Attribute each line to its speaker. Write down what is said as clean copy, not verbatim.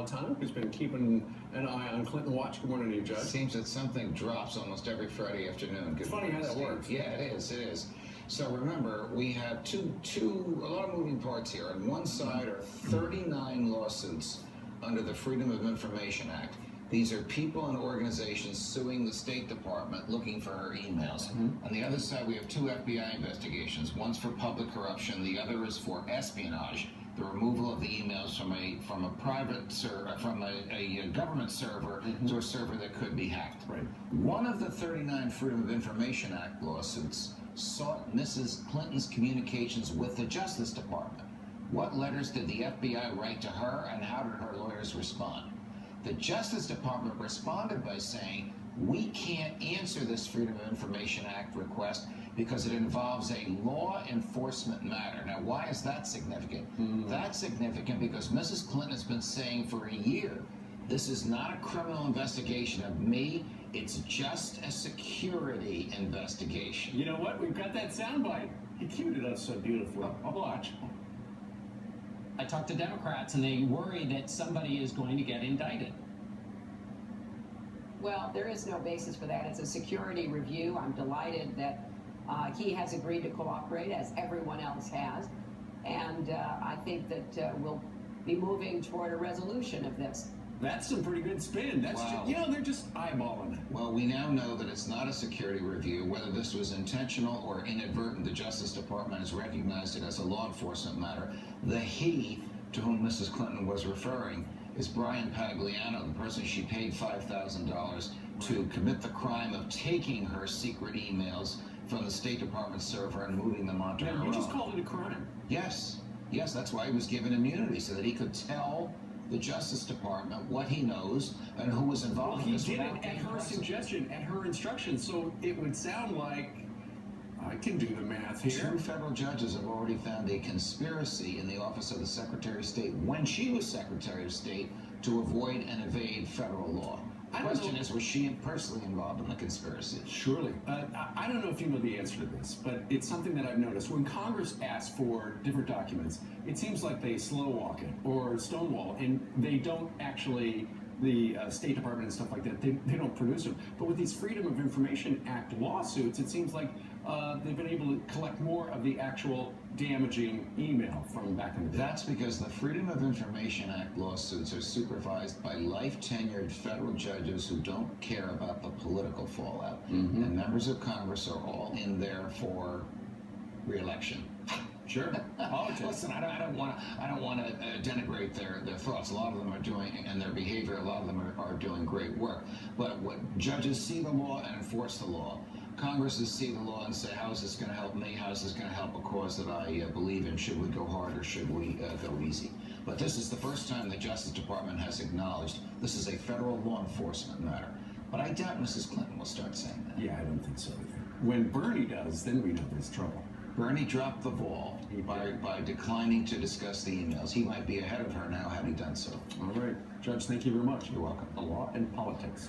Speaker 1: Napolitano, who's been keeping an eye on Clinton Watch. Good morning to you, Judge.
Speaker 2: Seems that something drops almost every Friday afternoon.
Speaker 1: It's funny how that works.
Speaker 2: Yeah, it is. So remember, we have a lot of moving parts here. On one side are 39 lawsuits under the Freedom of Information Act. These are people and organizations suing the State Department looking for her emails. On the other side, we have 2 FBI investigations. One's for public corruption. The other is for espionage, the removal of the emails from a private server, from a government server to a server that could be hacked.
Speaker 1: Right.
Speaker 2: One of the 39 Freedom of Information Act lawsuits sought Mrs. Clinton's communications with the Justice Department. What letters did the FBI write to her, and how did her lawyers respond? The Justice Department responded by saying, we can't answer this Freedom of Information Act request because it involves a law enforcement matter. Now, why is that significant? That's significant because Mrs. Clinton has been saying for a year, this is not a criminal investigation of me, it's just a security investigation.
Speaker 1: You know what? We've got that soundbite. He cued it up so beautifully. I'll watch.
Speaker 3: I talked to Democrats, and they worry that somebody is going to get indicted.
Speaker 4: Well, there is no basis for that. It's a security review. I'm delighted that he has agreed to cooperate, as everyone else has. And I think that we'll be moving toward a resolution of this.
Speaker 1: That's some pretty good spin. That's
Speaker 2: Wow.
Speaker 1: they're just eyeballing it.
Speaker 2: Well, we now know that it's not a security review. Whether this was intentional or inadvertent, the Justice Department has recognized it as a law enforcement matter. The he to whom Mrs. Clinton was referring is Brian Pagliano, the person she paid $5,000 to commit the crime of taking her secret emails from the State Department server and moving them onto her
Speaker 1: You
Speaker 2: own.
Speaker 1: just called it a crime.
Speaker 2: Yes, that's why he was given immunity, so that he could tell the Justice Department what he knows and who was involved in
Speaker 1: He
Speaker 2: this.
Speaker 1: did
Speaker 2: without
Speaker 1: it at
Speaker 2: being
Speaker 1: her
Speaker 2: arrested.
Speaker 1: suggestion, at her instruction, so it would sound like I can do the math here.
Speaker 2: 2 federal judges have already found a conspiracy in the office of the Secretary of State when she was Secretary of State to avoid and evade federal law. The question is, was she personally involved in the conspiracy?
Speaker 1: Surely. I don't know if you know the answer to this, but it's something that I've noticed. When Congress asks for different documents, it seems like they slow walk it or stonewall, and they don't actually, the State Department and stuff like that, they don't produce them. But with these Freedom of Information Act lawsuits, it seems like they've been able to collect more of the actual damaging email from back in the day.
Speaker 2: That's because the Freedom of Information Act lawsuits are supervised by life-tenured federal judges who don't care about the political fallout. And members of Congress are all in there for re-election.
Speaker 1: Sure.
Speaker 2: Listen, I don't want to denigrate their thoughts. A lot of them are doing, and their behavior, a lot of them are doing great work. But what judges see the law and enforce the law. Congresses see the law and say, how is this going to help me? How is this going to help a cause that I believe in? Should we go hard or should we go easy? But this is the first time the Justice Department has acknowledged this is a federal law enforcement matter. But I doubt Mrs. Clinton will start saying that.
Speaker 1: Yeah, I don't think so either. When Bernie does, then we know there's trouble.
Speaker 2: Bernie dropped the ball by declining to discuss the emails. He might be ahead of her now had he done so.
Speaker 1: All right. Judge, thank you very much.
Speaker 2: You're welcome.
Speaker 1: The law and politics.